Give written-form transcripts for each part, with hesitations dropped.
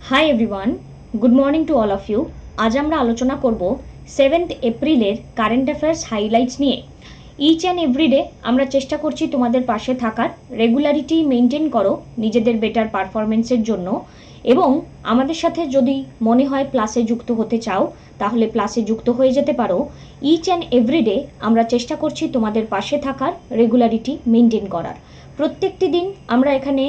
High everyone, good morning to all of you. আজ আমরা আলোচনা করব 7th এপ্রিলের কারেন্ট অ্যাফেয়ার্স হাইলাইটস নিয়ে। ইচ অ্যান্ড এভরিডে আমরা চেষ্টা করছি তোমাদের পাশে থাকার, রেগুলারিটি মেনটেন করো নিজেদের বেটার পারফরমেন্সের জন্য, এবং আমাদের সাথে যদি মনে হয় প্লাসে যুক্ত হতে চাও তাহলে প্লাসে যুক্ত হয়ে যেতে পারো। ইচ অ্যান্ড এভরিডে আমরা চেষ্টা করছি তোমাদের পাশে থাকার, রেগুলারিটি মেনটেন করার। প্রত্যেকটি দিন আমরা এখানে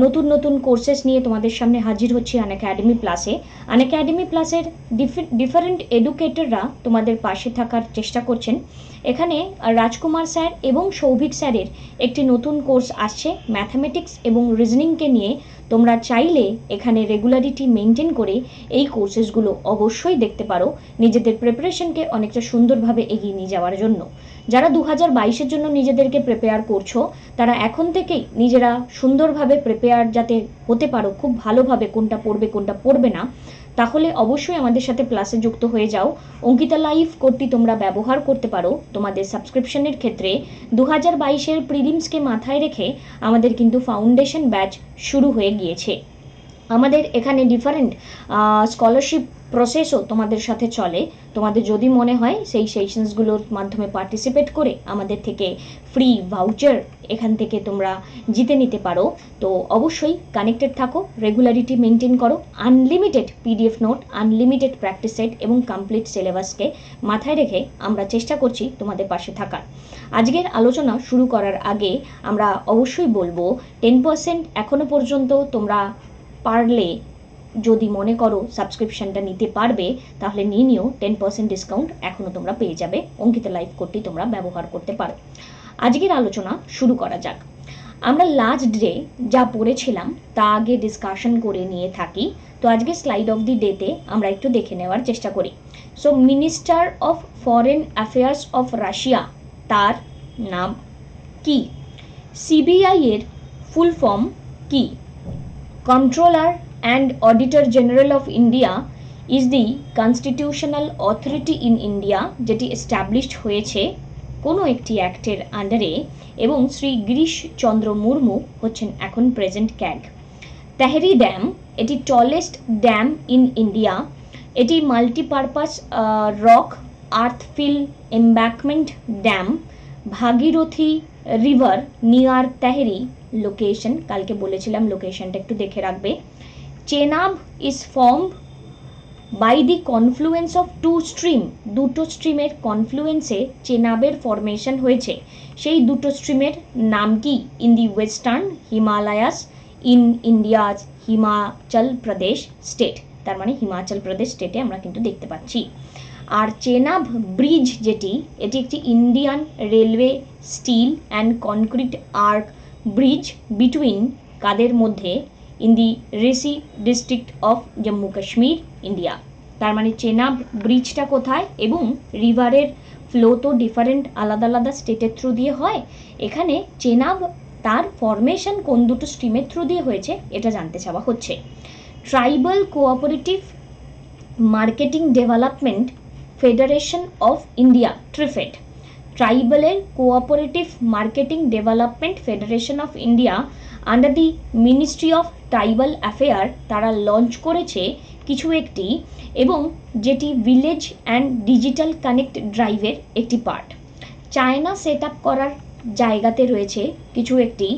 নতুন নতুন কোর্সেস নিয়ে তোমাদের সামনে হাজির হচ্ছি আনএকাডেমি প্লাসে। আনএকাডেমি প্লাসের ডিফারেন্ট এডুকেটররা তোমাদের পাশে থাকার চেষ্টা করছেন। এখানে রাজকুমার স্যার এবং সৌভিক স্যারের একটি নতুন কোর্স আসছে ম্যাথামেটিক্স এবং রিজনিংকে নিয়ে। তোমরা চাইলে এখানে রেগুলারিটি মেনটেন করে এই কোর্সেসগুলো অবশ্যই দেখতে পারো নিজেদের প্রিপারেশনকে অনেকটা সুন্দরভাবে এগিয়ে নিয়ে যাওয়ার জন্য। যারা 2022-এর জন্য নিজেদেরকে প্রিপেয়ার করছো তারা এখন থেকেই নিজেরা সুন্দরভাবে প্রিপেয়ার যাতে হতে পারো, খুব ভালোভাবে কোনটা পড়বে কোনটা পড়বে না, তাহলে অবশ্যই আমাদের সাথে প্লাসে যুক্ত হয়ে যাও। অঙ্কিতা লাইভ কোডটি তোমরা ব্যবহার করতে পারো তোমাদের সাবস্ক্রিপশনের ক্ষেত্রে। 2022-এর প্রিলিমসকে মাথায় রেখে আমাদের কিন্তু ফাউন্ডেশন ব্যাচ শুরু হয়ে গিয়েছে। আমাদের এখানে ডিফারেন্ট স্কলারশিপ প্রসেসও তোমাদের সাথে চলে। তোমাদের যদি মনে হয় সেই সেশনসগুলোর মাধ্যমে পার্টিসিপেট করে আমাদের থেকে ফ্রি ভাউচার এখান থেকে তোমরা জিতে নিতে পারো, তো অবশ্যই কানেক্টেড থাকো, রেগুলারিটি মেনটেন করো। Unlimited PDF note, unlimited practice set এবং কমপ্লিট সিলেবাসকে মাথায় রেখে আমরা চেষ্টা করছি তোমাদের পাশে থাকার। আজকের আলোচনা শুরু করার আগে আমরা অবশ্যই বলবো 10% এখনো পর্যন্ত তোমরা পারলে যদি মনে করো সাবস্ক্রিপশনটা নিতে পারবে তাহলে নিয়ে নিও। 10% ডিসকাউন্ট এখনও তোমরা পেয়ে যাবে। অঙ্কিতা লাইভ কোডটি তোমরা ব্যবহার করতে পারো। আজকের আলোচনা শুরু করা যাক। আমরা লাস্ট ডে যা পড়েছিলাম তা আগে ডিসকাশন করে নিয়ে থাকি, তো আজকে স্লাইড অফ দি ডেতে আমরা একটু দেখে নেওয়ার চেষ্টা করি। So minister of foreign affairs of Russia, তার নাম কি? সিবিআই এর ফুল ফর্ম কি? Comptroller and Auditor General of India is the constitutional authority in India, যেটি established হয়েছে কোনো একটি অ্যাক্টের আন্ডারে, এবং শ্রী গিরিশ চন্দ্র মুর্মু হচ্ছেন এখন প্রেজেন্ট ক্যাগ। তেহরি ড্যাম, এটি টলেস্ট ড্যাম ইন ইন্ডিয়া। এটি multipurpose rock earthfill embankment dam. Bhagirathi river near Tehri location, কালকে বলেছিলাম লোকেশনটা একটু দেখে রাখবে। Chenab is formed by the confluence of two stream, দুটো স্ট্রিমের কনফ্লুয়েন্সে চেনাবের ফরমেশন হয়েছে। সেই দুটো স্ট্রিমের নাম কি? In the western Himalayas in India's Himachal Pradesh state, তার মানে হিমাচল প্রদেশ স্টেটে আমরা কিন্তু দেখতে পাচ্ছি। আর চেনাব ব্রিজ যেটি, এটি একটি Indian railway steel and concrete arch bridge between কাদের মধ্যে? In the Reasi district of Jammu Kashmir, India. তার মানে চেনাব ব্রিজটা কোথায়? এবং রিভারের ফ্লো তো ডিফারেন্ট আলাদা আলাদা স্টেটের থ্রু দিয়ে হয়, এখানে চেনাব তার ফরমেশন কোন দুটো স্ট্রিমের থ্রু দিয়ে হয়েছে এটা জানতে চাওয়া হচ্ছে। Tribal cooperative marketing development federation of India, TRIFED, ট্রাইবালের cooperative marketing development federation of India under the ministry of tribal affair, তারা লঞ্চ করেছে কিছু একটি, এবং যেটি ভিলেজ অ্যান্ড ডিজিটাল কানেক্ট ড্রাইভের একটি পার্ট। চায়না সেট আপ করার জায়গাতে রয়েছে কিছু একটি,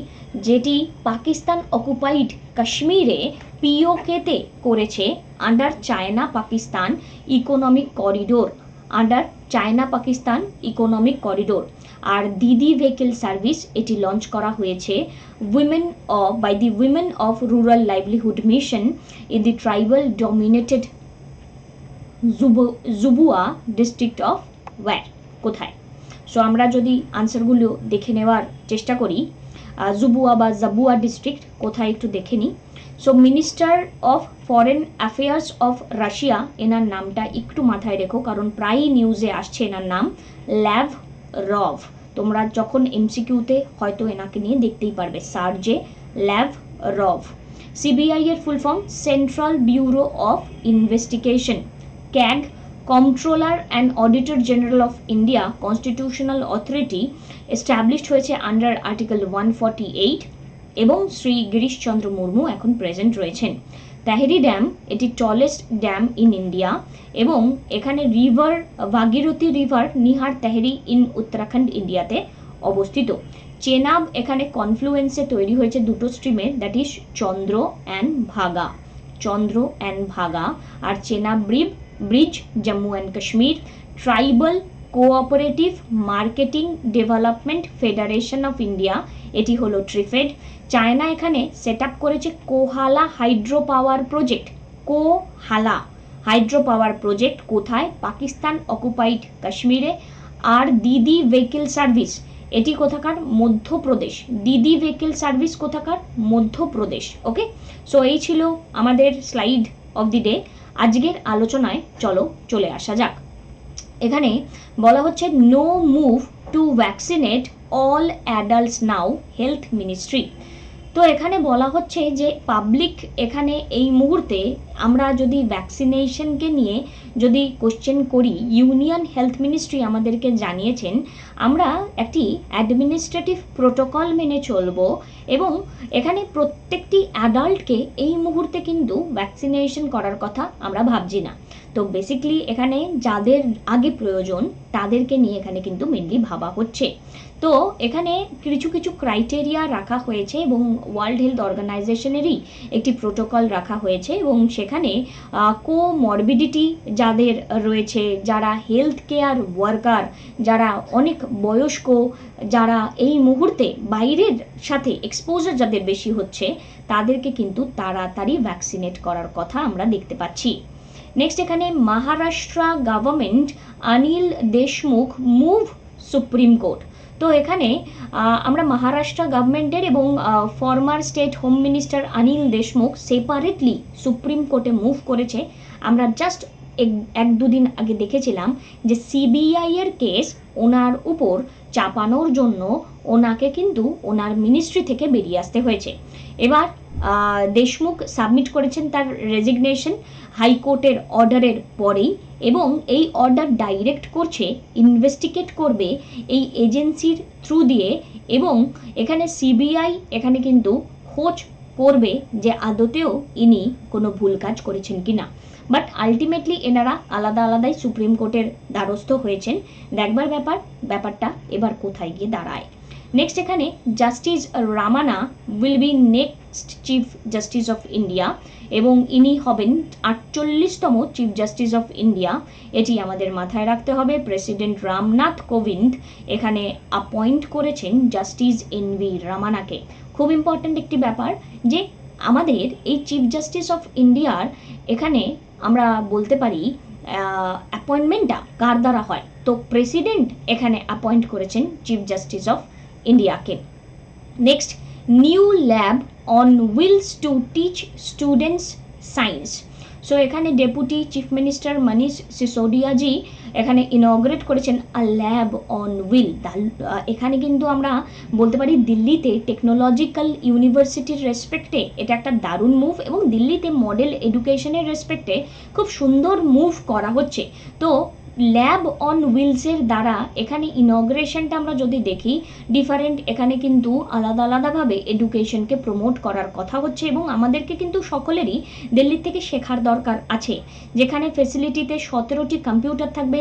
যেটি পাকিস্তান অকুপাইড কাশ্মীরে পিওকেতে করেছে under China Pakistan economic corridor, under China Pakistan economic corridor. আর দিদি ভেহিকেল সার্ভিস এটি লঞ্চ করা হয়েছে by the women of rural livelihood mission in the tribal dominated Jhabua district of where, কোথায়? সো আমরা যদি আনসারগুলো দেখে নেওয়ার চেষ্টা করি, জুবুয়া বা জাবুয়া ডিস্ট্রিক্ট কোথায় একটু দেখে নিই। So minister of foreign affairs of Russia, এনার নামটা একটু মাথায় রেখো কারণ প্রায়ই নিউজে আসছে এনার নাম, ল্যাভরভ। তোমরা যখন এমসিকিউতে হয়তো এনাকে নিয়ে দেখতেই পারবে, সার্জে ল্যাভরভ। সিবিআই এর full form central bureau of investigation. CAG, controller and auditor general of India constitutional authority, established হয়েছে আন্ডার আর্টিকেল 148, এবং শ্রী গিরিশ চন্দ্র মুর্মু এখন প্রেজেন্ট রয়েছেন। তেহরি ড্যাম এটি টলেস্ট ড্যাম ইন ইন্ডিয়া এবং এখানে river Bhagirathi river near Tehri in Uttarakhand ইন্ডিয়াতে অবস্থিত। চেনাব এখানে কনফ্লুয়েন্সে তৈরি হয়েছে দুটো স্ট্রিমে, that is Chandra and Bhaga, Chandra and Bhaga. আর Chenab bridge Jammu and Kashmir tribal cooperative marketing development federation of India, এটি হলো ট্রিফেড। চায়না এখানে সেট আপ করেছে Kohala hydro power project, Kohala hydro power project কোথায়? পাকিস্তান অকুপাইড কাশ্মীরে। আর দিদি ভেহিকেল সার্ভিস, এটি কোথাকার? মধ্যপ্রদেশ। দিদি ভেহিকেল সার্ভিস কোথাকার? মধ্যপ্রদেশ। ওকে, সো এই ছিল আমাদের স্লাইড অফ দি ডে। আজকের আলোচনায় চলে আসা যাক। এখানে বলা হচ্ছে no move to vaccinate all adults now, health ministry. তো এখানে বলা হচ্ছে যে পাবলিক এখানে এই মুহূর্তে আমরা যদি ভ্যাকসিনেশনকে নিয়ে যদি কোশ্চেন করি, ইউনিয়ন হেলথ মিনিস্ট্রি আমাদেরকে জানিয়েছেন আমরা একটি অ্যাডমিনিস্ট্রেটিভ প্রোটোকল মেনে চলব এবং এখানে প্রত্যেকটি অ্যাডাল্টকে এই মুহূর্তে কিন্তু ভ্যাকসিনেশন করার কথা আমরা ভাবছি না। তো বেসিক্যালি এখানে যাদের আগে প্রয়োজন তাদেরকে নিয়ে এখানে কিন্তু মেনলি ভাবা হচ্ছে। তো এখানে কিছু কিছু ক্রাইটেরিয়া রাখা হয়েছে এবং ওয়ার্ল্ড হেলথ অর্গানাইজেশনেরই একটি প্রোটোকল রাখা হয়েছে এবং সেখানে কোমরবিডিটি যাদের রয়েছে, যারা হেলথ কেয়ার ওয়ার্কার, যারা অনেক বয়স্ক, যারা এই মুহূর্তে বাইরের সাথে এক্সপোজার যাদের বেশি হচ্ছে, তাদেরকে কিন্তু তাড়াতাড়ি ভ্যাকসিনেট করার কথা আমরা দেখতে পাচ্ছি। নেক্সট এখানে Maharashtra government Anil Deshmukh move supreme court. তো এখানে আমরা মহারাষ্ট্র গভর্নমেন্টের এবং former state home minister Anil Deshmukh separately supreme কোর্টে মুভ করেছে। আমরা জাস্ট এক দুদিন আগে দেখেছিলাম যে সিবিআই এর কেস ওনার উপর চাপানোর জন্য ওনাকে কিন্তু ওনার মিনিস্ট্রি থেকে বেরিয়ে আসতে হয়েছে। এবার দেশমুখ সাবমিট করেছেন তার রেজিগনেশন হাইকোর্টের অর্ডারের পরেই এবং এই অর্ডার ডাইরেক্ট করছে, ইনভেস্টিগেট করবে এই এজেন্সির থ্রু দিয়ে এবং এখানে সিবিআই এখানে কিন্তু খোঁজ করবে যে আদতেও ইনি কোনো ভুল কাজ করেছেন কিনা। বাট আলটিমেটলি এনারা আলাদা আলাদাই সুপ্রিম কোর্টের দ্বারস্থ হয়েছেন। দেখবার ব্যাপারটা এবার কোথায় গিয়ে দাঁড়ায়। নেক্সট এখানে justice Ramana will be next chief justice of India এবং ইনি হবেন 48তম চিফ জাস্টিস অফ ইন্ডিয়া। এটি আমাদের মাথায় রাখতে হবে। প্রেসিডেন্ট রামনাথ কোবিন্দ এখানে অ্যাপয়েন্ট করেছেন জাস্টিস এনভি রামানাকে। খুব ইম্পর্ট্যান্ট একটি ব্যাপার যে আমাদের এই চিফ জাস্টিস অফ ইন্ডিয়ার এখানে আমরা বলতে পারি অ্যাপয়েন্টমেন্টটা কার দ্বারা হয়। তো প্রেসিডেন্ট এখানে অ্যাপয়েন্ট করেছেন চিফ জাস্টিস অফ ইন্ডিয়াকে। Next new lab on wheels to teach students science. So এখানে ডেপুটি চিফ মিনিস্টার মনীষ সিসোডিয়াজি এখানে ইনগ্রেট করেছেন আ ল্যাব অন উইল। এখানে কিন্তু আমরা বলতে পারি দিল্লিতে টেকনোলজিক্যাল ইউনিভার্সিটির রেসপেক্টে এটা একটা দারুণ মুভ এবং দিল্লিতে মডেল এডুকেশনের রেসপেক্টে খুব সুন্দর মুভ করা হচ্ছে। তো ল্যাব অন উইলসের দ্বারা এখানে ইনগ্রেশনটা আমরা যদি দেখি ডিফারেন্ট, এখানে কিন্তু আলাদা আলাদাভাবে এডুকেশনকে প্রমোট করার কথা হচ্ছে এবং আমাদেরকে কিন্তু সকলেরই দিল্লি থেকে শেখার দরকার আছে। যেখানে ফেসিলিটিতে 17টি কম্পিউটার থাকবে,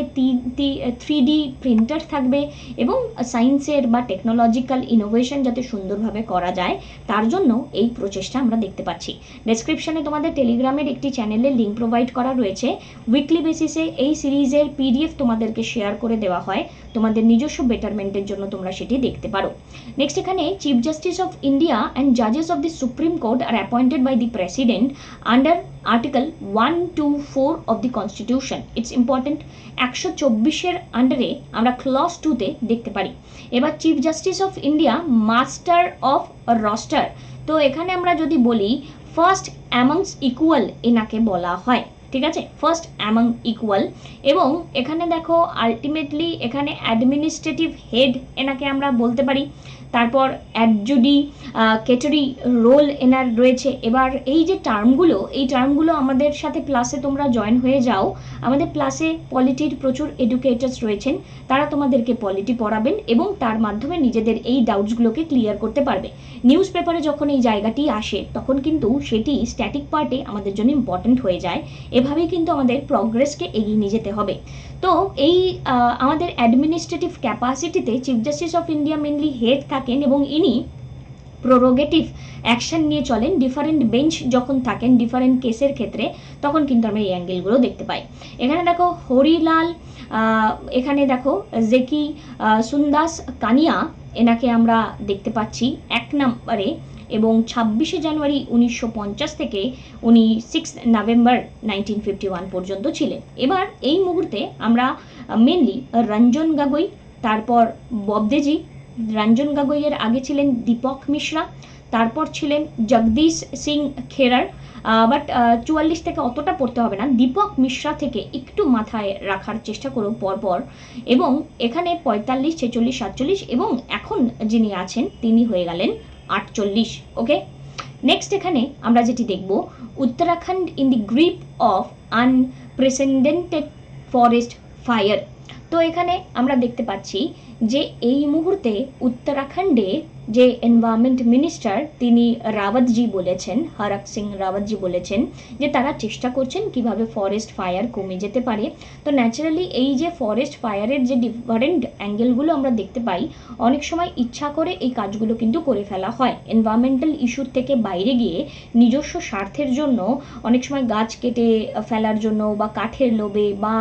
3D প্রিন্টার থাকবে এবং সায়েন্সের বা টেকনোলজিক্যাল ইনোভেশন যাতে সুন্দরভাবে করা যায় তার জন্য এই প্রচেষ্টা আমরা দেখতে পাচ্ছি। ডেসক্রিপশনে তোমাদের টেলিগ্রামের একটি চ্যানেলের লিঙ্ক প্রোভাইড করা রয়েছে। উইকলি বেসিসে এই সিরিজের পিডিএফ তোমাদেরকে শেয়ার করে দেওয়া হয়, তোমাদের নিজস্ব বেটারমেন্টের জন্য তোমরা সেটি দেখতে পারো। নেক্সট এখানে chief justice of India and জাজেস of the supreme court are appointed by the president under article 124 of the constitution. It's important. 124-এর আন্ডারে আমরা ক্লজ 2-তে দেখতে পারি। এবার chief justice of India master of roster. তো এখানে আমরা যদি বলি ফার্স্ট অ্যামংস ইকুয়াল এনাকে বলা হয়, ঠিক আছে, ফার্স্ট অ্যামং ইকুয়াল। এবং এখানে দেখো আলটিমেটলি এখানে অ্যাডমিনিস্ট্রেটিভ হেড এনাকে আমরা বলতে পারি। তারপর অ্যাডজুডি কেটরি রোল এনার রয়েছে। এবার এই যে টার্মগুলো আমাদের সাথে প্লাসে তোমরা জয়েন হয়ে যাও। আমাদের প্লাসে পলিটির প্রচুর এডুকেটার্স রয়েছেন, তারা তোমাদেরকে পলিটি পড়াবেন এবং তার মাধ্যমে নিজেদের এই ডাউটসগুলোকে ক্লিয়ার করতে পারবে। নিউজ পেপারে যখন এই জায়গাটি আসে তখন কিন্তু সেটি স্ট্যাটিক পার্টে আমাদের জন্য ইম্পর্টেন্ট হয়ে যায়। এভাবেই কিন্তু আমাদের প্রগ্রেসকে এগিয়ে নিয়ে যেতে হবে। তো এই আমাদের অ্যাডমিনিস্ট্রেটিভ ক্যাপাসিটিতে chief justice of India mainly head থাকেন এবং ইনি প্রোরোগেটিভ অ্যাকশন নিয়ে চলেন। ডিফারেন্ট বেঞ্চ যখন থাকেন ডিফারেন্ট কেসের ক্ষেত্রে তখন কিন্তু আমরা এই অ্যাঙ্গেলগুলো দেখতে পাই। এখানে দেখো হরিলাল, এখানে দেখো জেকি সুন্দাস কানিয়া, এনাকে আমরা দেখতে পাচ্ছি 1 নম্বরে এবং 26শে জানুয়ারি 1950 থেকে উনি 6 নভেম্বর 1951 পর্যন্ত ছিলেন। এবার এই মুহূর্তে আমরা মেনলি রঞ্জন গগৈ, তারপর ববদেজি, রঞ্জন গগৈয়ের আগে ছিলেন দীপক মিশ্রা, তারপর ছিলেন জগদীশ সিং খেরার, বাট 44 থেকে অতটা পড়তে হবে না, দীপক মিশ্রা থেকে একটু মাথায় রাখার চেষ্টা করো পরপর। এবং এখানে 45, 46, 47 এবং এখন যিনি আছেন তিনি হয়ে গেলেন 48। ওকে, নেক্সট এখানে আমরা যেটি দেখব, Uttarakhand in the grip of unprecedented forest fire. তো এখানে আমরা দেখতে পাচ্ছি যে এই মুহূর্তে উত্তরাখণ্ডে যে এনভায়রনমেন্ট মিনিস্টার তিনি রাওয়াতজি বলেছেন, হরক সিং রাওয়াতজি বলেছেন যে তারা চেষ্টা করছেন কিভাবে ফরেস্ট ফায়ার কমে যেতে পারে। তো ন্যাচারালি এই যে ফরেস্ট ফায়ারের যে ডিফারেন্ট অ্যাঙ্গেলগুলো আমরা দেখতে পাই, অনেক সময় ইচ্ছা করে এই কাজগুলো কিন্তু করে ফেলা হয় এনভায়রনমেন্টাল ইস্যুর থেকে বাইরে গিয়ে নিজস্ব স্বার্থের জন্য, অনেক সময় গাছ কেটে ফেলার জন্য বা কাঠের লোভে বা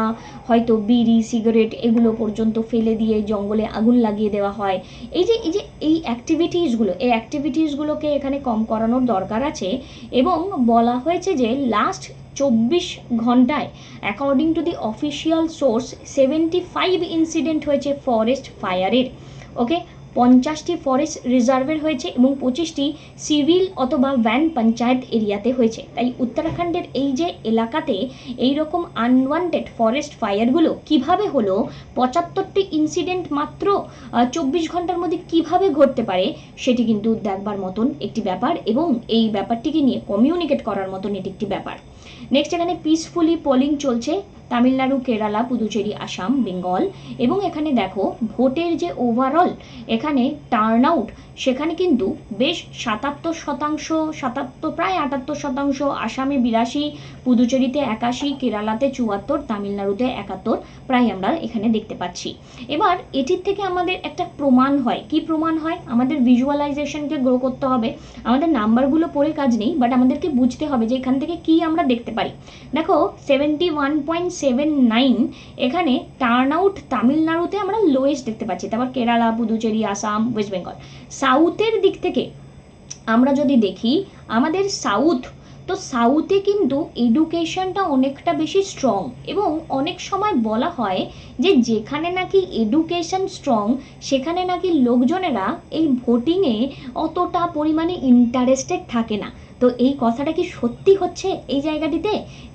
হয়তো বিড়ি সিগারেট এগুলো পর্যন্ত ফেলে দিয়ে জঙ্গলে আগুন লাগিয়ে দেওয়া হয়। এই যে এই অ্যাক্টিভিটিসগুলোকে এখানে কম করানোর দরকার আছে। এবং বলা হয়েছে যে লাস্ট 24 ঘন্টায় according to the official source 75 incident হয়েছে ফরেস্ট ফায়ারের। ওকে, 50টি ফরেস্ট রিজার্ভের হয়েছে এবং 25টি সিভিল অথবা ভ্যান পঞ্চায়েত এরিয়াতে হয়েছে। তাই উত্তরাখণ্ডের এই যে এলাকাতে এই রকম আনওয়ান্টেড ফরেস্ট ফায়ারগুলো কিভাবে হলো, 75টি ইনসিডেন্ট মাত্র 24 ঘন্টার মধ্যে কিভাবে ঘটতে পারে, সেটি কিন্তু দেখবার মতন একটি ব্যাপার এবং এই ব্যাপারটিকে নিয়ে কমিউনিকেট করার মতন এটি একটি ব্যাপার। নেক্সট এখানে পিসফুলি পোলিং চলছে তামিলনাড়ু, কেরালা, পুদুচেরি, আসাম, বেঙ্গল। এবং এখানে দেখো ভোটের যে ওভারঅল এখানে টার্ন আউট, সেখানে কিন্তু বেশ 77%, প্রায় 78%, আসামে 82, পুদুচেরিতে 81, কেরালাতে 74, তামিলনাড়ুতে 71 প্রায় আমরা এখানে দেখতে পাচ্ছি। এবার এটির থেকে আমাদের একটা প্রমাণ হয়, কি প্রমাণ হয়, আমাদের ভিজুয়ালাইজেশনকে গ্রো করতে হবে। আমাদের নাম্বারগুলো পড়ে কাজ নেই, বাট আমাদেরকে বুঝতে হবে যে এখান থেকে কি আমরা দেখতে পারি। দেখো 71.79 এখানে টার্ন আউট তামিলনাড়ুতে আমরা লোয়েস্ট দেখতে পাচ্ছি, তারপর কেরালা, পুদুচেরি, আসাম, ওয়েস্ট বেঙ্গল। সাউথের দিক থেকে আমরা যদি দেখি আমাদের সাউথে কিন্তু এডুকেশনটা অনেকটা বেশি স্ট্রং এবং অনেক সময় বলা হয় যে যেখানে নাকি এডুকেশন স্ট্রং সেখানে নাকি লোকজনেরা এই ভোটিংয়ে অতটা পরিমাণে ইন্টারেস্টেড থাকে না। তো এই কথাটা কি সত্যি হচ্ছে এই জায়গাটিতে,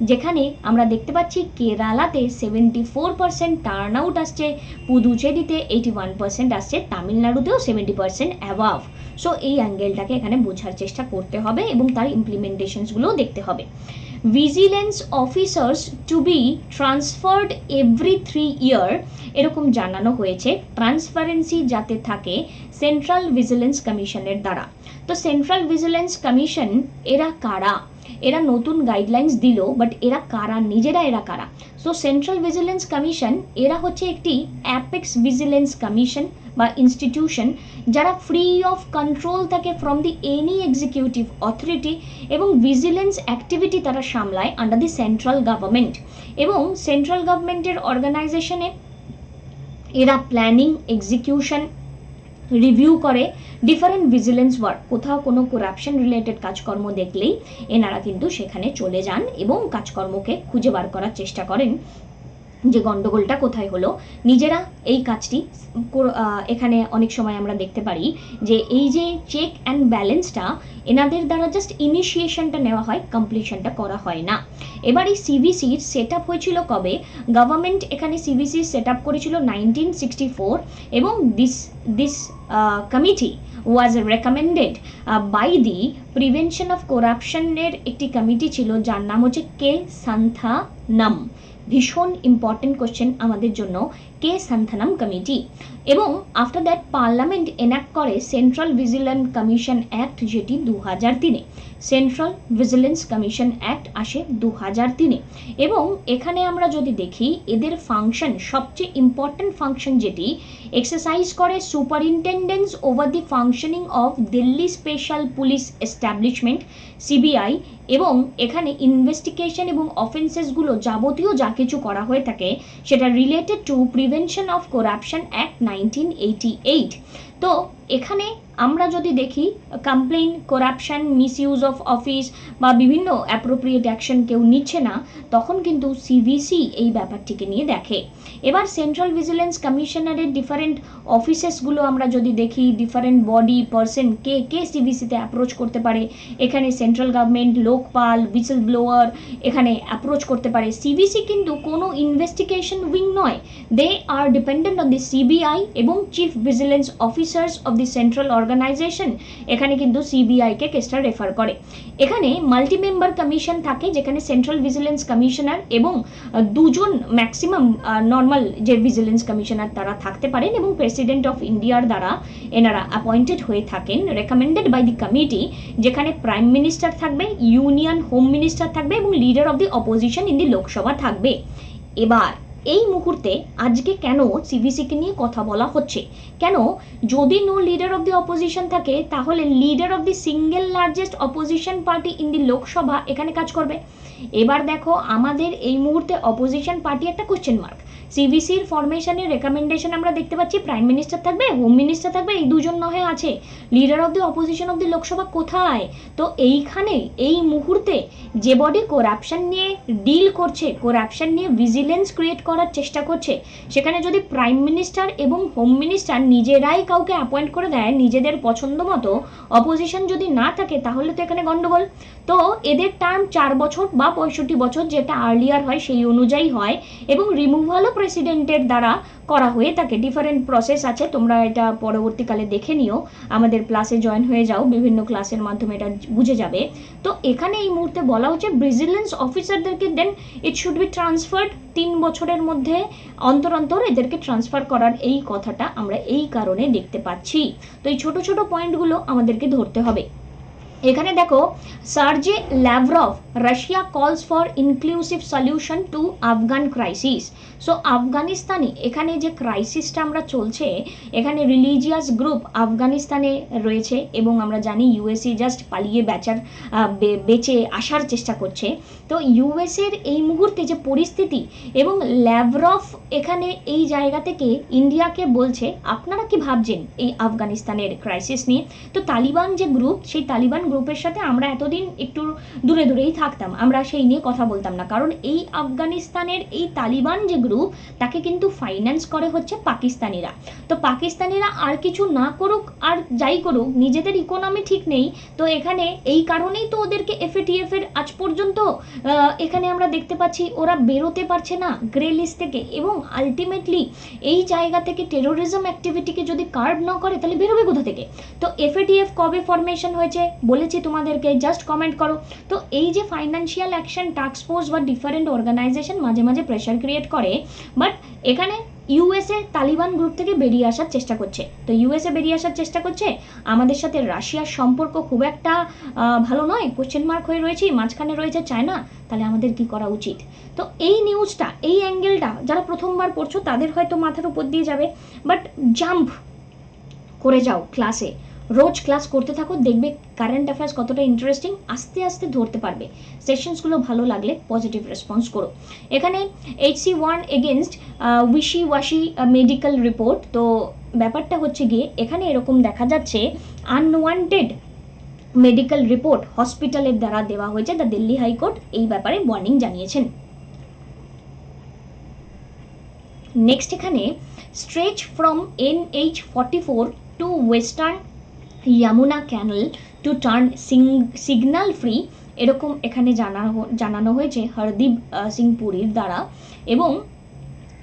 যেখানে আমরা দেখতে পাচ্ছি কেরালাতে 74% টার্ন আউট আসছে, পুদুচেরিতে 81% আসছে, তামিলনাড়ুতেও 70% অ্যাবাভ। সো এই অ্যাঙ্গেলটাকে এখানে বোঝার চেষ্টা করতে হবে এবং তার ইমপ্লিমেন্টেশনসগুলোও দেখতে হবে। Vigilance officers to be transferred every 3 year এরকম জানানো হয়েছে, ট্রান্সপারেন্সি যাতে থাকে সেন্ট্রাল ভিজিলেন্স কমিশনের দ্বারা। তো সেন্ট্রাল ভিজিলেন্স কমিশন এরা কারা, এরা নতুন গাইডলাইন্স দিল, বাট এরা কারা, এরা কারা? সো সেন্ট্রাল ভিজিলেন্স কমিশন এরা হচ্ছে একটি অ্যাপেক্স ভিজিলেন্স কমিশন বা ইনস্টিটিউশন যারা ফ্রি অফ কন্ট্রোল থাকে from the any executive authority এবং ভিজিলেন্স অ্যাক্টিভিটি তারা সামলায় আন্ডার দি সেন্ট্রাল গভর্নমেন্ট। এবং সেন্ট্রাল গভর্নমেন্টের অর্গানাইজেশনে এরা প্ল্যানিং, এক্সিকিউশন, রিভিউ করে ডিফারেন্ট ভিজিলেন্স ওয়ার্ক। কোথাও কোনো করাপশন রিলেটেড কাজকর্ম দেখলেই এনারা কিন্তু সেখানে চলে যান এবং কাজকর্মকে খুঁজে বার করার চেষ্টা করেন যে গন্ডগোলটা কোথায় হলো, নিজেরা এই কাজটি এখানে অনেক সময় আমরা দেখতে পারি যে এই যে চেক অ্যান্ড ব্যালেন্সটা এনাদের দ্বারা জাস্ট ইনিশিয়েশনটা নেওয়া হয়, কমপ্লিশনটা করা হয় না। এবার এই সিবিসির সেট আপ হয়েছিল কবে? গভর্নমেন্ট এখানে সিবিসির সেট আপ করেছিল 1964 এবং this committee was recommended by the prevention of করাপশনের একটি কমিটি ছিল যার নাম হচ্ছে কে সান্থানাম। ভীষণ ইম্পর্টেন্ট কোশ্চেন আমাদের জন্য, কে সান্থানাম কমিটি। এবং আফটার দ্যাট পার্লামেন্ট এনাক্ট করে সেন্ট্রাল ভিজিলেন্স কমিশন অ্যাক্ট, যেটি 2003-এ সেন্ট্রাল ভিজিলেন্স কমিশন অ্যাক্ট আসে 2003-এ। এবং এখানে আমরা যদি দেখি এদের ফাংশন, সবচেয়ে ইম্পর্টেন্ট ফাংশন যেটি এক্সারসাইজ করে superintendence over the functioning of Delhi special police establishment CBI, এবং এখানে ইনভেস্টিগেশন এবং অফেন্সেসগুলো যাবতীয় যা কিছু করা হয়ে থাকে সেটা related to prevention of corruption act 1988। তো এখানে আমরা যদি দেখি complain, corruption, misuse of office বা বিভিন্ন অ্যাপ্রোপ্রিয়েট অ্যাকশন কেউ নিচ্ছে না, তখন কিন্তু সিভিসি এই ব্যাপারটিকে নিয়ে দেখে। এবার সেন্ট্রাল ভিজিলেন্স কমিশনারের ডিফারেন্ট অফিসেসগুলো আমরা যদি দেখি, ডিফারেন্ট বডি পার্সন কে সিভিসিতে অ্যাপ্রোচ করতে পারে, এখানে central government, Lokpal, whistle blower এখানে অ্যাপ্রোচ করতে পারে। সিভিসি কিন্তু কোনো ইনভেস্টিগেশন উইং নয়, they are dependent on the CBI এবং chief vigilance officers of the central organisation. এখানে কিন্তু সিবিআইকে কেসটা রেফার করে। এখানে মাল্টি মেম্বার কমিশন থাকে, যেখানে সেন্ট্রাল ভিজিলেন্স কমিশনার এবং দুজন ম্যাক্সিমাম নর্মাল যে ভিজিলেন্স কমিশনার তারা থাকতে পারেন, এবং প্রেসিডেন্ট অফ ইন্ডিয়ার দ্বারা এনারা অ্যাপয়েন্টেড হয়ে থাকেন, রেকমেন্ডেড বাই দি কমিটি, যেখানে প্রাইম মিনিস্টার থাকবে, ইউনিয়ন হোম মিনিস্টার থাকবে এবং leader of the opposition in the Lok Sabha থাকবে। এবার এই মুহূর্তে আজকে কেন সিভিসিকে নিয়ে কথা বলা হচ্ছে? কেন? যদি no leader of the opposition থাকে তাহলে leader of the single largest opposition party in the Lok Sabha এখানে কাজ করবে। এবার দেখো আমাদের এই মুহূর্তে অপোজিশন পার্টি একটা কোশ্চেন মার্ক। সিভিসির ফরমেশনের রেকমেন্ডেশন আমরা দেখতে পাচ্ছি প্রাইম মিনিস্টার থাকবে, হোম মিনিস্টার থাকবে, এই দুজন নহে আছে। Leader of the opposition of the Lok Sabha কোথায়? তো এইখানে এই মুহূর্তে যে বডি করাপশন নিয়ে ডিল করছে, করাপশন নিয়ে ভিজিলেন্স ক্রিয়েট করার চেষ্টা করছে, সেখানে যদি প্রাইম মিনিস্টার এবং হোম মিনিস্টার নিজেরাই কাউকে অ্যাপয়েন্ট করে দেয় নিজেদের পছন্দ মতো, অপোজিশন যদি না থাকে, তাহলে তো এখানে গন্ডগোল। তো এদের টার্ম 4 বছর বা 65 বছর, যেটা আর্লিয়ার হয় সেই অনুযায়ী হয়, এবং রিমুভালও প্রেসিডেন্টের দ্বারা করা হয়ে থাকে। ডিফারেন্ট প্রসেস আছে, তোমরা এটা পরবর্তীকালে দেখে নিও, আমাদের ক্লাসে জয়েন হয়ে যাও, বিভিন্ন ক্লাসের মাধ্যমে এটা বুঝে যাবে। তো এখানে এই মুহূর্তে বলা হচ্ছে ভিজিলেন্স অফিসারদেরকে then it should be transferred, 3 বছরের মধ্যে অন্তর অন্তর এদেরকে ট্রান্সফার করার এই কথাটা আমরা এই কারণে দেখতে পাচ্ছি। তো এই ছোট ছোট পয়েন্টগুলো আমাদেরকে ধরতে হবে। এখানে দেখো, Sergey Lavrov, Russia calls for inclusive solution to Afghan crisis. So আফগানিস্তানে এখানে যে ক্রাইসিসটা আমরা চলছে, এখানে রিলিজিয়াস গ্রুপ আফগানিস্তানে রয়েছে, এবং আমরা জানি ইউএসএ জাস্ট পালিয়ে বেঁচে আসার চেষ্টা করছে। তো ইউএসএর এই মুহূর্তে যে পরিস্থিতি, এবং ল্যাভরভ এখানে এই জায়গা থেকে ইন্ডিয়াকে বলছে আপনারা কি ভাবছেন এই আফগানিস্তানের ক্রাইসিস নিয়ে। তো তালিবান যে গ্রুপ, সেই তালিবান গ্রুপের সাথে আমরা এতদিন একটু দূরে দূরেই থাকতাম, আমরা সেই নিয়ে কথা বলতাম না, কারণ এই আফগানিস্তানের এই তালিবান যে গ্রুপ, তাকে কিন্তু ফাইন্যান্স করে হচ্ছে পাকিস্তানিরা। তো পাকিস্তানিরা আর কিছু না করুক আর যাই করুক, নিজেদের ইকোনমি ঠিক নেই, তো এখানে এই কারণেই তো ওদেরকে এফএটিএফ এর আজ পর্যন্ত এখানে আমরা দেখতে পাচ্ছি ওরা বেরোতে পারছে না গ্রে লিস্ট থেকে, এবং আলটিমেটলি এই জায়গা থেকে টেরোরিজম অ্যাক্টিভিটিকে যদি কার্ভ না করে তাহলে বেরোবে কোথা থেকে? তো এফএটিএফ কবে ফরমেশন হয়েছে বলেছি তোমাদেরকে, জাস্ট কমেন্ট করো। তো এই যে ফাইন্যান্সিয়াল অ্যাকশন টাস্ক ফোর্স বা ডিফারেন্ট অর্গানাইজেশন মাঝে মাঝে প্রেশার ক্রিয়েট করে, বাট এখানে ইউএসএ তালিবান গ্রুপ থেকে বেরিয়ে আসার চেষ্টা করছে। তো ইউএসএ বেরিয়ে আসার চেষ্টা করছে, আমাদের সাথে রাশিয়ার সম্পর্ক খুব একটা ভালো নয়, কোশ্চেন মার্ক হয়ে রয়েছে, মাঝখানে রয়েছে চায়না, তাহলে আমাদের কি করা উচিত? তো এই নিউজটা, এই অ্যাঙ্গেলটা যারা প্রথমবার পড়ছো তাদের হয়তো মাথার উপর দিয়ে যাবে, বাট জাম্প করে যাও ক্লাসে, রোজ ক্লাস করতে থাকো, দেখবে কারেন্ট অ্যাফেয়ার্স কতটা ইন্টারেস্টিং, আস্তে আস্তে ধরতে পারবে। সেশনসগুলো ভালো লাগলে পজিটিভ রেসপন্স করো। এখানে HC1 against wishy washy medical report. তো ব্যাপারটা হচ্ছে গিয়ে এখানে এরকম দেখা যাচ্ছে আনওয়ান্টেড মেডিকেল রিপোর্ট হসপিটালের দ্বারা দেওয়া হয়েছে, দ্য দিল্লি হাইকোর্ট এই ব্যাপারে ওয়ার্নিং জানিয়েছেন। নেক্সট এখানে stretch from NH44 to western Yamuna canal to turn signal free, এরকম এখানে জানানো হয়েছে হরদীপ সিং পুরীর দ্বারা। এবং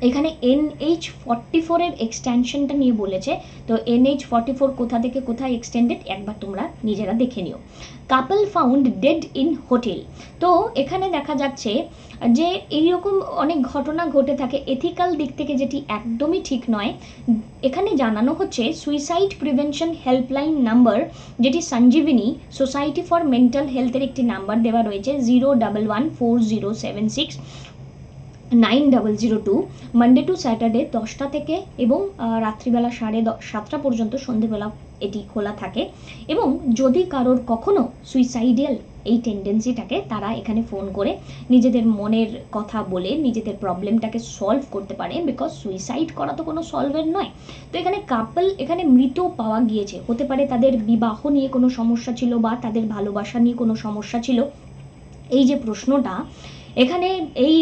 এখানে NH44 এর এক্সটেনশনটা নিয়ে বলেছে, তো NH44 কোথা থেকে কোথায় এক্সটেন্ডেড একবার তোমরা নিজেরা দেখে নিও। কাপল ফাউন্ড ডেড ইন হোটেল, তো এখানে দেখা যাচ্ছে যে এইরকম অনেক ঘটনা ঘটে থাকে এথিক্যাল দিক থেকে, যেটি একদমই ঠিক নয়। এখানে জানানো হচ্ছে সুইসাইড প্রিভেনশন হেল্পলাইন নাম্বার, যেটি সঞ্জীবিনী সোসাইটি ফর মেন্টাল হেলথের একটি নাম্বার দেওয়া রয়েছে 01140769002, মানডে টু স্যাটারডে 10টা থেকে এবং রাত্রিবেলা 7:30 পর্যন্ত, সন্ধেবেলা এটি খোলা থাকে। এবং যদি কারোর কখনো সুইসাইডাল এই টেন্ডেন্সি থাকে, তারা এখানে ফোন করে নিজেদের মনের কথা বলে নিজেদের প্রবলেমটাকে সলভ করতে পারে, বিকজ সুইসাইড করা তো কোনো সলভের নয়। তো এখানে কাপল এখানে মৃত পাওয়া গিয়েছে, হতে পারে তাদের বিবাহ নিয়ে কোনো সমস্যা ছিল বা তাদের ভালোবাসা নিয়ে কোনো সমস্যা ছিল। এই যে প্রশ্নটা এখানে এই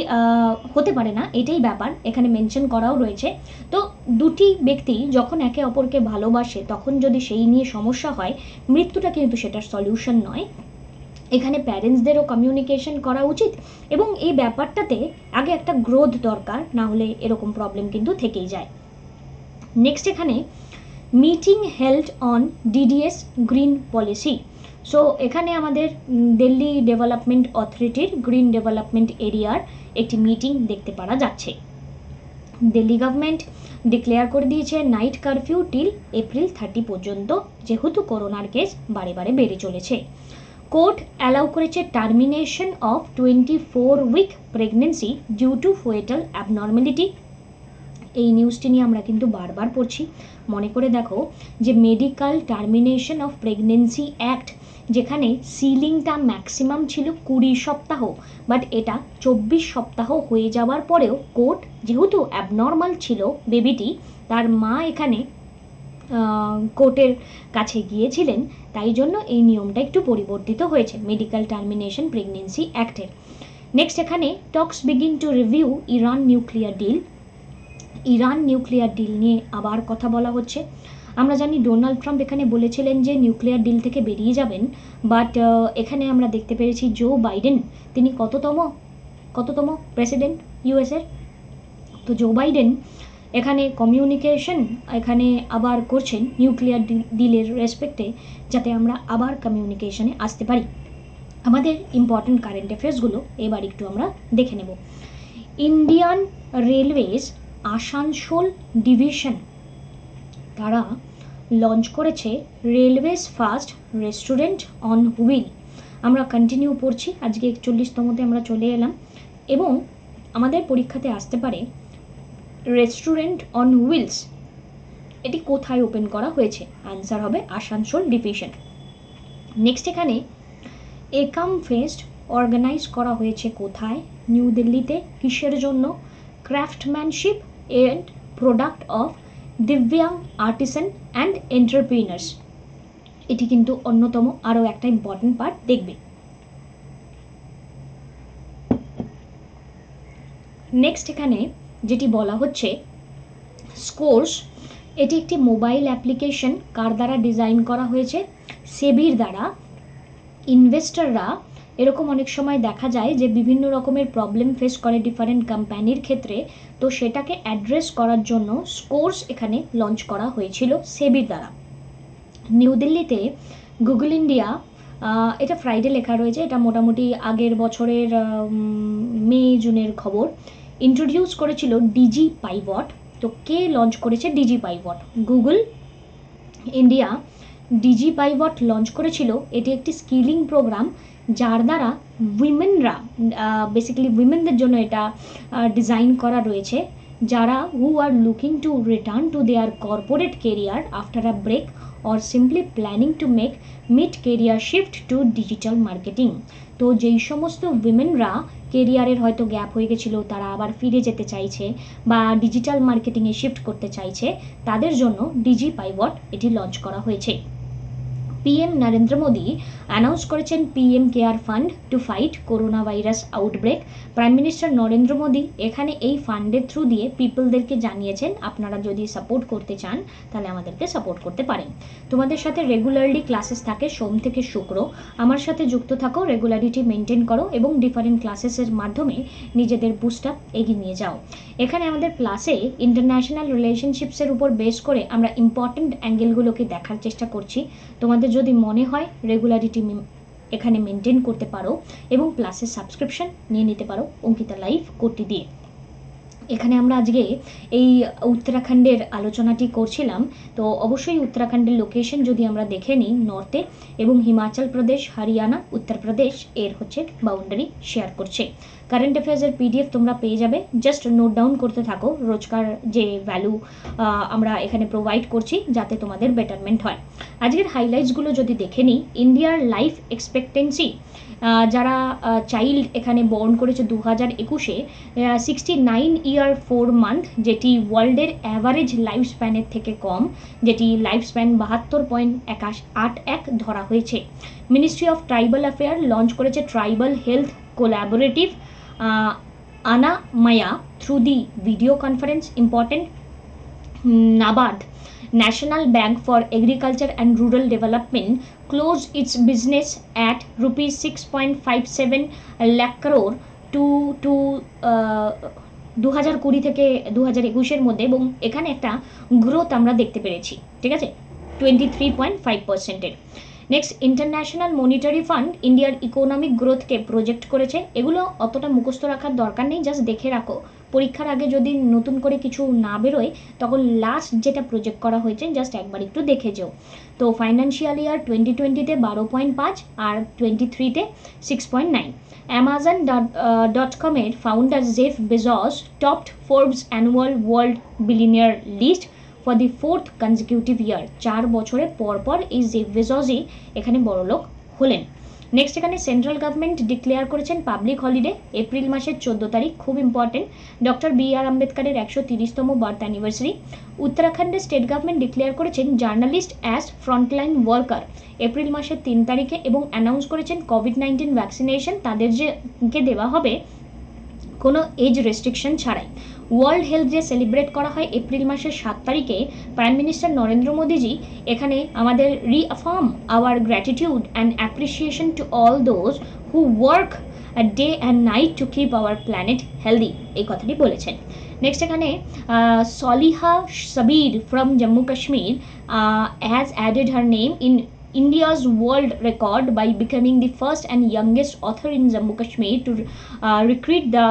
হতে পারে না, এটাই ব্যাপার এখানে মেনশন করাও রয়েছে। তো দুটি ব্যক্তি যখন একে অপরকে ভালোবাসে, তখন যদি সেই নিয়ে সমস্যা হয়, মৃত্যুটা কিন্তু সেটার সলিউশন নয়। এখানে প্যারেন্টসদেরও কমিউনিকেশন করা উচিত এবং এই ব্যাপারটাতে আগে একটা গ্রোথ দরকার, না হলে এরকম প্রবলেম কিন্তু থেকেই যায়। নেক্সট এখানে meeting held on DDS green policy. So এখানে আমাদের দিল্লি ডেভেলপমেন্ট অথরিটির গ্রিন ডেভেলপমেন্ট এরিয়ার একটি মিটিং দেখতে পাওয়া যাচ্ছে। দিল্লি গভর্নমেন্ট ডিক্লেয়ার করে দিয়েছে নাইট কারফিউ টিল এপ্রিল 30 পর্যন্ত, যেহেতু করোনার কেস বারে বারে বেড়ে চলেছে। কোর্ট অ্যালাউ করেছে termination of 24 week pregnancy due to foetal abnormality. এই নিউজটি নিয়ে আমরা কিন্তু বারবার পড়ছি, মনে করে দেখো যে medical termination of pregnancy act, যেখানে সিলিংটা ম্যাক্সিমাম ছিল 20 সপ্তাহ, বাট এটা 24 সপ্তাহ হয়ে যাওয়ার পরেও কোর্ট, যেহেতু অ্যাবনর্মাল ছিল বেবিটি, তার মা এখানে কোর্টের কাছে গিয়েছিলেন, তাই জন্য এই নিয়মটা একটু পরিবর্তিত হয়েছে মেডিকেল টার্মিনেশন প্রেগনেন্সি অ্যাক্টের। নেক্সট এখানে talks begin to review Iran nuclear deal. Iran nuclear deal নিয়ে আবার কথা বলা হচ্ছে। আমরা জানি ডোনাল্ড ট্রাম্প এখানে বলেছিলেন যে নিউক্লিয়ার ডিল থেকে বেরিয়ে যাবেন, বাট এখানে আমরা দেখতে পেরেছি জো বাইডেন, তিনি কততম প্রেসিডেন্ট ইউএসের, তো জো বাইডেন এখানে কমিউনিকেশন এখানে আবার করছেন নিউক্লিয়ার ডিলের রেসপেক্টে, যাতে আমরা আবার কমিউনিকেশনে আসতে পারি। আমাদের ইম্পর্টেন্ট কারেন্ট অ্যাফেয়ার্সগুলো এবার একটু আমরা দেখে নেব। ইন্ডিয়ান রেলওয়েজ আসানসোল ডিভিশন তারা লঞ্চ করেছে railways first restaurant on wheel. আমরা কন্টিনিউ পড়ছি, আজকে 41তমতে আমরা চলে এলাম। এবং আমাদের পরীক্ষাতে আসতে পারে রেস্টুরেন্ট অন হুইলস এটি কোথায় ওপেন করা হয়েছে, আনসার হবে আসানসোল ডিভিশন। নেক্সট এখানে একাম ফেস্ট অর্গানাইজ করা হয়েছে কোথায়, নিউ দিল্লিতে, কিসের জন্য, ক্রাফটম্যানশিপ এন্ড প্রোডাক্ট অফ দিব্যাং আর্টিসান অ্যান্ড এন্টারপ্রিনার্স। এটি কিন্তু অন্যতম আরও একটা ইম্পর্টেন্ট পার্ট দেখবে। নেক্সট এখানে যেটি বলা হচ্ছে স্কোরস, এটি একটি মোবাইল অ্যাপ্লিকেশন, কার দ্বারা ডিজাইন করা হয়েছে, সেবির দ্বারা। ইনভেস্টররা এরকম অনেক সময় দেখা যায় যে বিভিন্ন রকমের প্রবলেম ফেস করে ডিফারেন্ট কোম্পানির ক্ষেত্রে, তো সেটাকে অ্যাড্রেস করার জন্য স্কোরস এখানে লঞ্চ করা হয়েছিল সেবির দ্বারা। নিউ দিল্লিতে গুগল ইন্ডিয়া, এটা ফ্রাইডে লেখা রয়েছে, এটা মোটামুটি আগের বছরের মে জুনের খবর, ইন্ট্রোডিউস করেছিল ডিজি পাইভট। তো কে লঞ্চ করেছে DigiPivot? Google India DigiPivot launch করেছিল। এটি একটি স্কিলিং প্রোগ্রাম, যার দ্বারা উইমেনরা, বেসিক্যালি উইমেনদের জন্য এটা ডিজাইন করা রয়েছে, যারা who are looking to return to their corporate career after a break or simply planning to make mid-career shift to digital marketing। তো যেই সমস্ত উইমেনরা কেরিয়ারের হয়তো গ্যাপ হয়ে গেছিলো, তারা আবার ফিরে যেতে চাইছে বা ডিজিটাল মার্কেটিংয়ে শিফট করতে চাইছে, তাদের জন্য ডিজি পাইভট এটি লঞ্চ করা হয়েছে। পিএম নরেন্দ্র মোদী অ্যানাউন্স করেছেন PM care fund to fight corona virus outbreak. Prime minister Narendra Modi এখানে এই ফান্ডের থ্রু দিয়ে পিপলদেরকে জানিয়েছেন আপনারা যদি সাপোর্ট করতে চান তাহলে আমাদেরকে সাপোর্ট করতে পারেন। তোমাদের সাথে রেগুলারলি ক্লাসেস থাকে সোম থেকে শুক্র, আমার সাথে যুক্ত থাকো, রেগুলারিটি মেনটেন করো এবং ডিফারেন্ট ক্লাসেসের মাধ্যমে নিজেদের বুস্ট আপ এগিয়ে নিয়ে যাও। এখানে আমাদের ক্লাসে ইন্টারন্যাশনাল রিলেশনশিপসের উপর বেস করে আমরা ইম্পর্টেন্ট অ্যাঙ্গেলগুলোকে দেখার চেষ্টা করছি। তোমাদের যদি মনে হয় রেগুলারিটি এখানে মেনটেন করতে পারো এবং ক্লাসের সাবস্ক্রিপশন নিয়ে নিতে পারো অঙ্কিতা লাইভ কোডটি দিয়ে। এখানে আমরা আজকে এই উত্তরাখণ্ডের আলোচনাটি করছিলাম, তো অবশ্যই উত্তরাখণ্ডের লোকেশন যদি আমরা দেখে নিই নর্থে, এবং হিমাচল প্রদেশ, হরিয়ানা, উত্তরপ্রদেশ এর হচ্ছে বাউন্ডারি শেয়ার করছে। কারেন্ট অ্যাফেয়ার্সের পিডিএফ তোমরা পেয়ে যাবে, জাস্ট নোট ডাউন করতে থাকো রোজকার যে ভ্যালু আমরা এখানে প্রোভাইড করছি যাতে তোমাদের বেটারমেন্ট হয়। আজকের হাইলাইটসগুলো যদি দেখে নিই, ইন্ডিয়ার লাইফ এক্সপেক্টেন্সি যারা চাইল্ড এখানে বর্ন করেছে 2021-এ 69 ইয়ার 4 মান্থ, যেটি ওয়ার্ল্ডের অ্যাভারেজ লাইফ স্প্যানের থেকে কম, যেটি লাইফ স্প্যান 72.81 ধরা হয়েছে। Ministry of tribal affair launch করেছে tribal health collaborative Anamaya through the video conference. Important, NABARD National Bank for Agriculture and Rural Development closed its business at rupees 6.57 lakh crore to 2020 থেকে 2021-এর মধ্যে, এবং এখানে একটা growth আমরা দেখতে পেরেছি, ঠিক আছে, 23.5%-এর। নেক্সট, ইন্টারন্যাশনাল মনিটারি ফান্ড ইন্ডিয়ার ইকোনমিক গ্রোথকে প্রজেক্ট করেছে। এগুলো অতটা মুখস্থ রাখার দরকার নেই, জাস্ট দেখে রাখো, পরীক্ষার আগে যদি নতুন করে কিছু না বেরোয় তখন লাস্ট যেটা প্রজেক্ট করা হয়েছে জাস্ট একবার একটু দেখে যাও। তো ফাইন্যান্সিয়াল ইয়ার 2020-তে 12.5 আর 23-তে 6.9। Amazon.com-এর founder Jeff Bezos topped Forbes annual world billionaire list for the 4th consecutive year. 4 বছরে পরপর এই জেফ বেজসই এখানে বড়লোক হলেন। নেক্সট, এখানে সেন্ট্রাল গভর্নমেন্ট ডিক্লেয়ার করেছেন পাবলিক হলিডে এপ্রিল মাসের 14 তারিখ, খুব ইম্পর্টেন্ট, ডক্টর বি.আর. আম্বেদকরের 130তম বার্থ অ্যানিভার্সারি। উত্তরাখণ্ডের স্টেট গভর্নমেন্ট ডিক্লেয়ার করেছেন journalist as frontline worker April মাসের 3 তারিখে, এবং অ্যানাউন্স করেছেন কোভিড-19 ভ্যাকসিনেশন তাদের যে দেওয়া হবে কোনো এজ রেস্ট্রিকশন ছাড়াই। ওয়ার্ল্ড হেলথ ডে সেলিব্রেট করা হয় এপ্রিল মাসের 7 তারিখে। প্রাইম মিনিস্টার নরেন্দ্র মোদীজি এখানে আমাদের reaffirm our gratitude and appreciation to all those who work day and night to keep our planet healthy, এই কথাটি বলেছেন। নেক্সট, এখানে Saliha Sabir from Jammu Kashmir has added her name in India's world record by becoming the first and youngest author in Jammu Kashmir to recreate the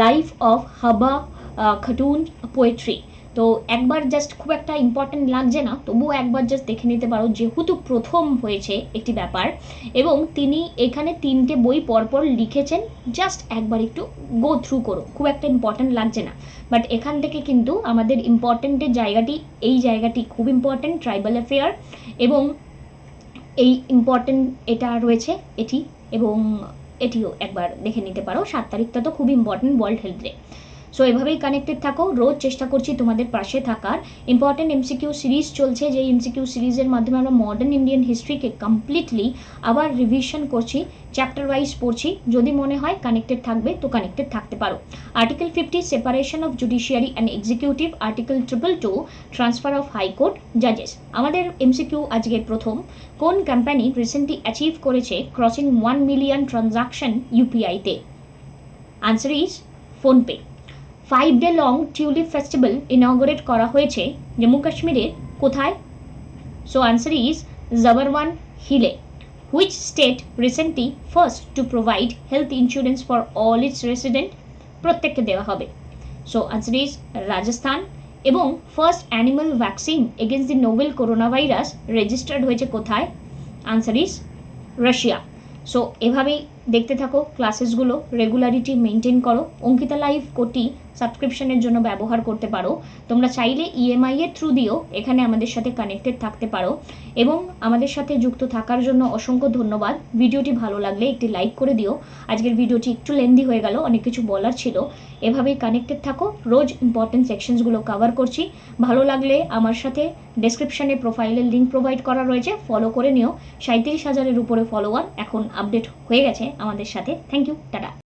life of Haba Khatun poetry. তো একবার just খুব একটা important লাগছে না, তবুও একবার জাস্ট দেখে নিতে পারো, যেহেতু প্রথম হয়েছে একটি ব্যাপার, এবং তিনি এখানে 3টে বই পরপর লিখেছেন, জাস্ট একবার একটু গো থ্রু করো, খুব একটা ইম্পর্টেন্ট লাগছে না, বাট এখান থেকে কিন্তু আমাদের ইম্পর্টেন্টের জায়গাটি, এই জায়গাটি খুব ইম্পর্টেন্ট, ট্রাইবাল অ্যাফেয়ার, এবং এই ইম্পর্টেন্ট এটা রয়েছে এটি, এবং এটিও একবার দেখে নিতে পারো। 7 তারিখটা তো খুব important, world health day. So এভাবেই কানেক্টেড থাকো, রোজ চেষ্টা করছি তোমাদের পাশে থাকার। ইম্পর্টেন্ট এমসিকিউ সিরিজ চলছে, যে এমসিকিউ সিরিজের মাধ্যমে আমরা মডার্ন ইন্ডিয়ান হিস্ট্রিকে কমপ্লিটলি আবার রিভিশন করছি, চ্যাপ্টার ওয়াইজ পড়ছি। যদি মনে হয় কানেক্টেড থাকবে তো কানেক্টেড থাকতে পারো। Article 50 separation of judiciary and executive, article 222 transfer of high court জাজেস। আমাদের এমসিকিউ আজকের প্রথম, কোন কোম্পানি রিসেন্টলি অ্যাচিভ করেছে ক্রসিং 1 মিলিয়ন ট্রানজাকশন ইউপিআইতে? Answer is PhonePe. 5-day long tulip festival inaugurate করা হয়েছে জম্মু কাশ্মীরের কোথায়? সো আনসার ইজ জাবারওয়ান হিলে। Which state recently first to provide health insurance for all its resident? প্রত্যেককে দেওয়া হবে। So answer is Rajasthan. এবং first animal vaccine against the novel corona virus registered হয়েছে কোথায়? Answer is Russia. সো এভাবেই দেখতে থাকো ক্লাসেসগুলো, রেগুলারিটি মেনটেন করো। অঙ্কিতা লাইভ কোডটি সাবস্ক্রিপশনের জন্য ব্যবহার করতে পারো। তোমরা চাইলে ইএমআই এর থ্রু দিয়েও এখানে আমাদের সাথে কানেক্টেড থাকতে পারো। এবং আমাদের সাথে যুক্ত থাকার জন্য অসংখ্য ধন্যবাদ। ভিডিওটি ভালো লাগলে একটি লাইক করে দিও। আজকের ভিডিওটি একটু লেন্দি হয়ে গেল, অনেক কিছু বলার ছিল। এভাবেই কানেক্টেড থাকো, রোজ ইম্পর্টেন্ট সেকশনসগুলো কভার করছি। ভালো লাগলে আমার সাথে ডেসক্রিপশনে প্রোফাইলের লিঙ্ক প্রোভাইড করা রয়েছে, ফলো করে নিও। 37,000-এর উপরে ফলোয়ার এখন আপডেট হয়ে গেছে আমাদের সাথে। Thank you, tata.